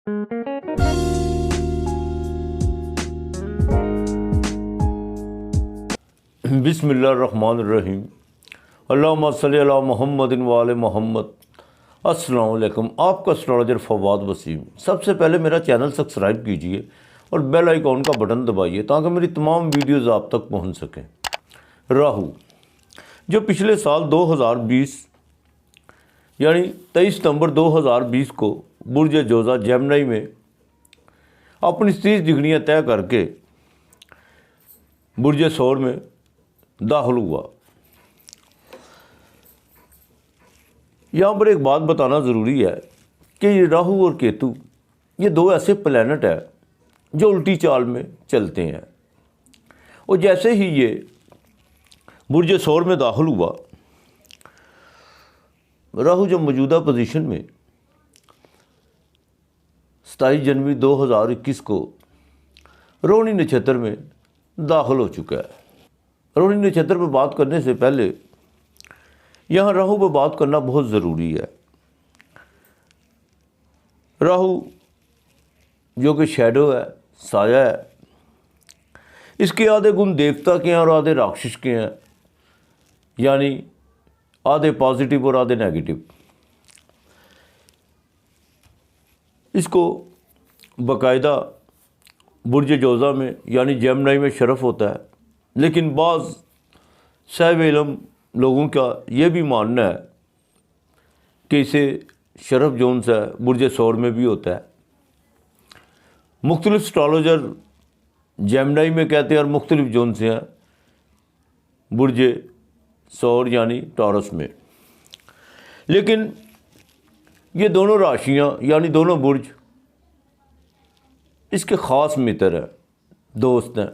बिस्मिल्लाहिर्रहमानिर्रहीम। अल्लाहुम्मा सल्ली अला मुहम्मदिन व आले मोहम्मद। अस्सलाम वालेकुम। आपका एस्ट्रोलॉजर फवाद वसीम। सबसे पहले मेरा चैनल सब्सक्राइब कीजिए और बेल आइकॉन का बटन दबाइए ताकि मेरी तमाम वीडियोज़ आप तक पहुंच सकें। राहु जो पिछले साल 2020 यानी 23 सितंबर 2020 को बुर्ज जोज़ा जेमिनी में अपनी 30 डिग्रियाँ तय करके बुर्ज सौर में दाखिल हुआ। यहाँ पर एक बात बताना ज़रूरी है कि ये राहु और केतु ये दो ऐसे प्लैनेट है जो उल्टी चाल में चलते हैं, और जैसे ही ये बुर्ज सौर में दाखिल हुआ, राहु जो मौजूदा पोजीशन में 27 जनवरी 2021 को रोहिणी नक्षत्र में दाखिल हो चुका है। रोहिणी नक्षत्र पर बात करने से पहले यहाँ राहु पर बात करना बहुत ज़रूरी है। राहु जो कि शैडो है, साया है, इसके आधे गुण देवता के हैं और आधे राक्षस के हैं, यानी आधे पॉजिटिव और आधे नेगेटिव। इसको बाकायदा बुर्ज जोज़ा में यानी जेमिनी में शरफ होता है, लेकिन बाज़ साहिब इल्म लोगों का ये भी मानना है कि इसे शरफ जोन सा बुर्ज सौर में भी होता है। मुख्तलिफ एस्ट्रोलॉजर जेमिनी में कहते हैं और मुख्तलिफ जोन से हैं बुर्ज सौर यानी टॉरस में। लेकिन ये दोनों राशियाँ यानी दोनों बुर्ज इसके ख़ास मित्र हैं, दोस्त हैं।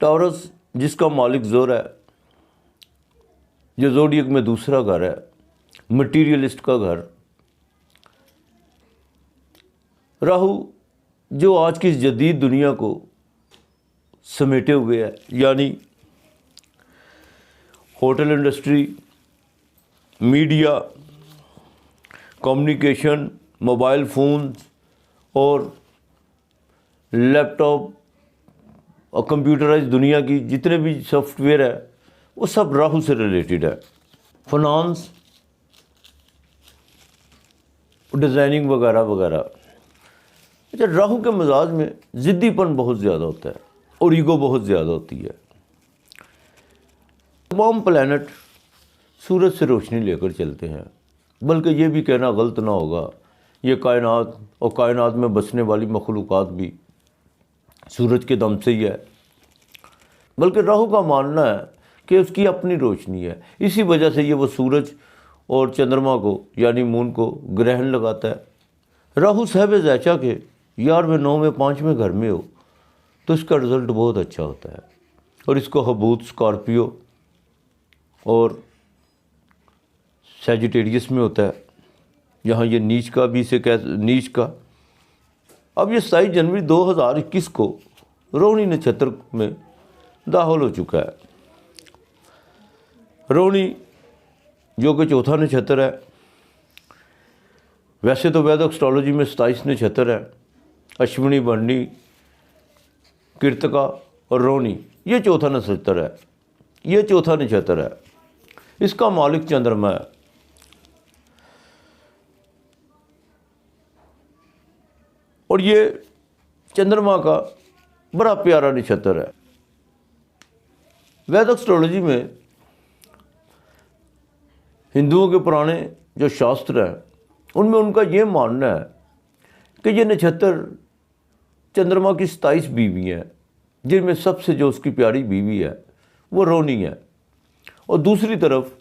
टॉरस जिसका मालिक ज़ोर है, जो ज़ोडियक में दूसरा घर है, मटीरियलिस्ट का घर। राहु जो आज की इस जदीद दुनिया को समेटे हुए है, यानी hotel industry, media, communication, mobile phone और लैपटॉप और कंप्यूटराइज दुनिया की जितने भी सॉफ्टवेयर है वो सब राहु से रिलेटेड है। फाइनेंस, डिज़ाइनिंग वगैरह वगैरह। अच्छा, राहु के मिजाज में ज़िद्दीपन बहुत ज़्यादा होता है और ईगो बहुत ज़्यादा होती है। तमाम प्लैनेट सूरज से रोशनी लेकर चलते हैं, बल्कि ये भी कहना गलत ना होगा, ये कायनात और कायनात में बसने वाली मखलूक़ात भी सूरज के दम से ही है। बल्कि राहु का मानना है कि उसकी अपनी रोशनी है, इसी वजह से ये वो सूरज और चंद्रमा को यानी मून को ग्रहण लगाता है। राहु साहिब ज़ैचा के 11वें, 9वें, 5वें घर में हो तो इसका रिज़ल्ट बहुत अच्छा होता है, और इसको हबूत, स्कॉर्पियो और सैजिटेरियस में होता है। यहाँ ये नीच का भी इसे नीच का। अब ये 27 जनवरी 2021 को रोहिणी नक्षत्र में दाखिल हो चुका है। रोहिणी जो कि चौथा नक्षत्र है, वैसे तो वैदिक एस्ट्रोलॉजी में 27 नक्षत्र है, अश्विनी, भरणी, कृतिका और रोहिणी, ये चौथा नक्षत्र है। ये चौथा नक्षत्र है, इसका मालिक चंद्रमा है। और ये चंद्रमा का बड़ा प्यारा नक्षत्र है। वैदिक एस्ट्रोलॉजी में हिंदुओं के पुराने जो शास्त्र हैं उनमें उनका ये मानना है कि ये नक्षत्र चंद्रमा की 27 बीवी हैं, जिनमें सबसे जो उसकी प्यारी बीवी है वो रोहिणी है। और दूसरी तरफ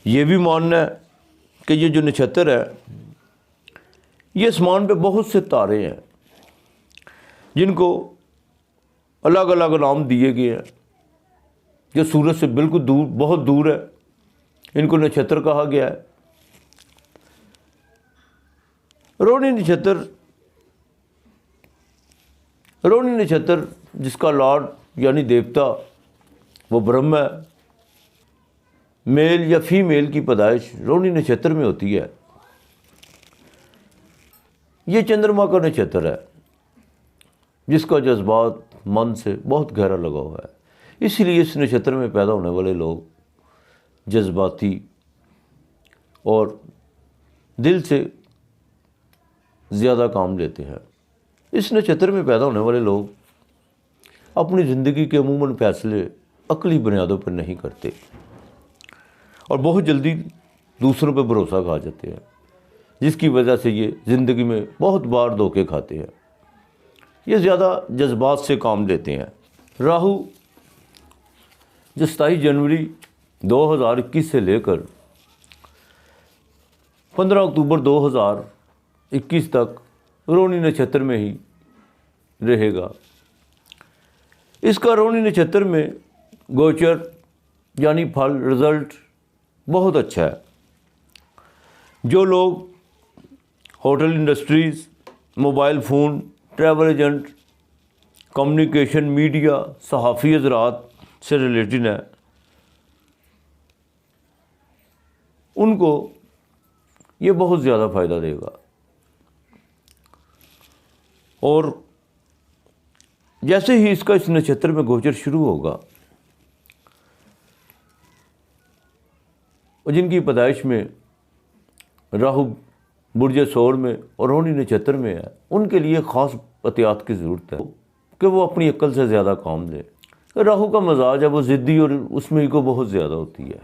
ये भी मानना है कि ये जो नक्षत्र है ये आसमान पे बहुत से तारे हैं जिनको अलग अलग नाम दिए गए हैं, जो सूरज से बिल्कुल दूर, बहुत दूर है, इनको नक्षत्र कहा गया है। रोहिणी नक्षत्र जिसका लॉर्ड यानी देवता वो ब्रह्म है। मेल या फीमेल की पैदाइश रोहिणी नक्षत्र में होती है। ये चंद्रमा का नक्षत्र है जिसका जज्बात मन से बहुत गहरा लगा हुआ है। इसलिए इस नक्षत्र में पैदा होने वाले लोग जज्बाती और दिल से ज़्यादा काम लेते हैं। इस नक्षत्र में पैदा होने वाले लोग अपनी ज़िंदगी के अमूमन फैसले अक्ली बुनियादों पर नहीं करते और बहुत जल्दी दूसरों पर भरोसा खा जाते हैं, जिसकी वजह से ये ज़िंदगी में बहुत बार धोखे खाते हैं। ये ज़्यादा जज्बात से काम लेते हैं। राहु जो 27 जनवरी 2021 से लेकर 15 अक्टूबर 2021 तक रोहिणी नक्षत्र में ही रहेगा। इसका रोहिणी नक्षत्र में गोचर यानी फल रिजल्ट बहुत अच्छा है। जो लोग hotel industries, mobile phone, travel agent, communication, media, सहाफ़ी हज़रात से रिलेटेड है, उनको ये बहुत ज़्यादा फ़ायदा देगा। और जैसे ही इसका इस नक्षत्र में गोचर शुरू होगा और जिनकी पैदाइश में राहु बुर्ज सौर में और रोहिणी नक्षत्र में है, उनके लिए ख़ास एहतियात की ज़रूरत है कि वो अपनी अक्ल से ज़्यादा काम लें। राहु का मजाज है वो ज़िद्दी और उसमें ईगो बहुत ज़्यादा होती है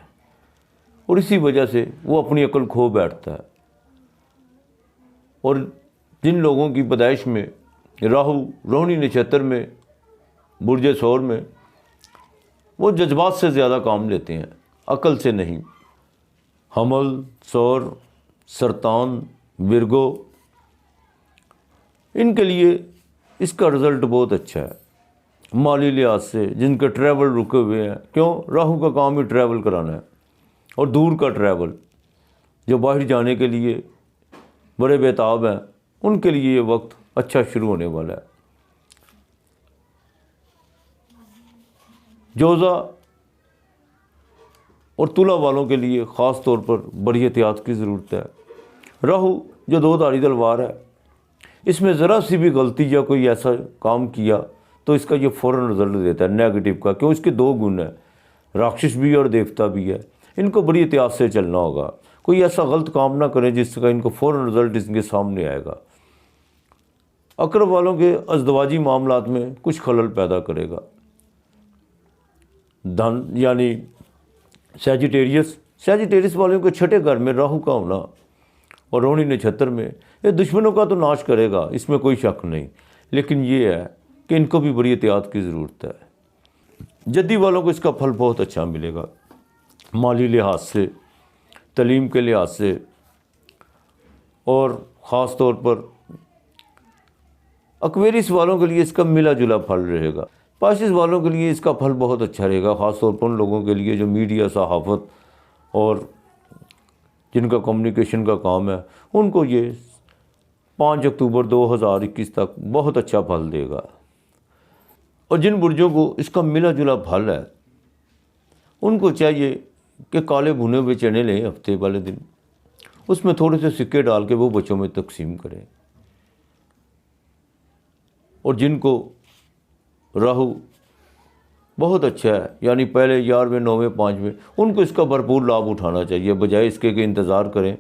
और इसी वजह से वो अपनी अक्ल खो बैठता है। और जिन लोगों की पैदाइश में राहु रोहिणी नक्षत्र में बुर्ज सौर में, वो जज्बात से ज़्यादा काम लेते हैं, अकल से नहीं। हमल, सौर, सरतान, विरगो, इनके लिए इसका रिज़ल्ट बहुत अच्छा है। माली लिहाज से जिनके ट्रैवल रुके हुए हैं, क्यों, राहु का काम ही ट्रैवल कराना है और दूर का ट्रैवल, जो बाहर जाने के लिए बड़े बेताब हैं, उनके लिए ये वक्त अच्छा शुरू होने वाला है। जोज़ा और तुला वालों के लिए ख़ास तौर पर बड़ी एहतियात की ज़रूरत है। राहु जो दो धारी तलवार है, इसमें ज़रा सी भी गलती या कोई ऐसा काम किया तो इसका ये फ़ौरन रिजल्ट देता है नेगेटिव का। क्यों, इसके दो गुण हैं, राक्षस भी और देवता भी है। इनको बड़ी एहतियात से चलना होगा। कोई ऐसा गलत काम ना करें जिसका इनको फ़ौरन रिजल्ट इनके सामने आएगा। अकरब वालों के अज़दवाजी मामलात में कुछ खलल पैदा करेगा। धन यानी सैजिटेरियस वालों के छठे घर में राहु का होना और रोहिणी नक्षत्र में, ये दुश्मनों का तो नाश करेगा, इसमें कोई शक नहीं, लेकिन ये है कि इनको भी बड़ी एहतियात की ज़रूरत है। जद्दी वालों को इसका फल बहुत अच्छा मिलेगा, माली लिहाज से, तालीम के लिहाज से, और ख़ास तौर पर एक्वेरियस वालों के लिए इसका मिला जुला फल रहेगा। पाइसेस वालों के लिए इसका फल बहुत अच्छा रहेगा, ख़ास तौर पर उन लोगों के लिए जो मीडिया, सहाफ़त और जिनका कम्युनिकेशन का काम है, उनको ये 5 अक्टूबर 2021 तक बहुत अच्छा फल देगा। और जिन बुर्जों को इसका मिला जुला फल है, उनको चाहिए कि काले भुने हुए चने लें हफ्ते वाले दिन, उसमें थोड़े से सिक्के डाल के वो बच्चों में तकसीम करें। और जिनको राहु बहुत अच्छा है, यानी पहले 11वें, 9वें, 5वें, उनको इसका भरपूर लाभ उठाना चाहिए, बजाय इसके कि इंतज़ार करें।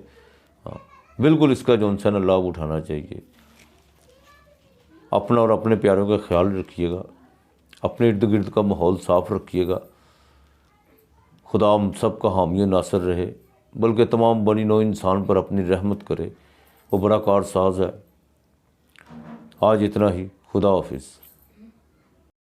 हाँ, बिल्कुल इसका जो है ना लाभ उठाना चाहिए। अपना और अपने प्यारों का ख्याल रखिएगा, अपने इर्द गिर्द का माहौल साफ़ रखिएगा। खुदा हम सब का हामी नासर रहे, बल्कि तमाम बनी नौ इंसान पर अपनी रहमत करे, वो बड़ा कारसाज है। आज इतना ही, खुदा हाफिज़।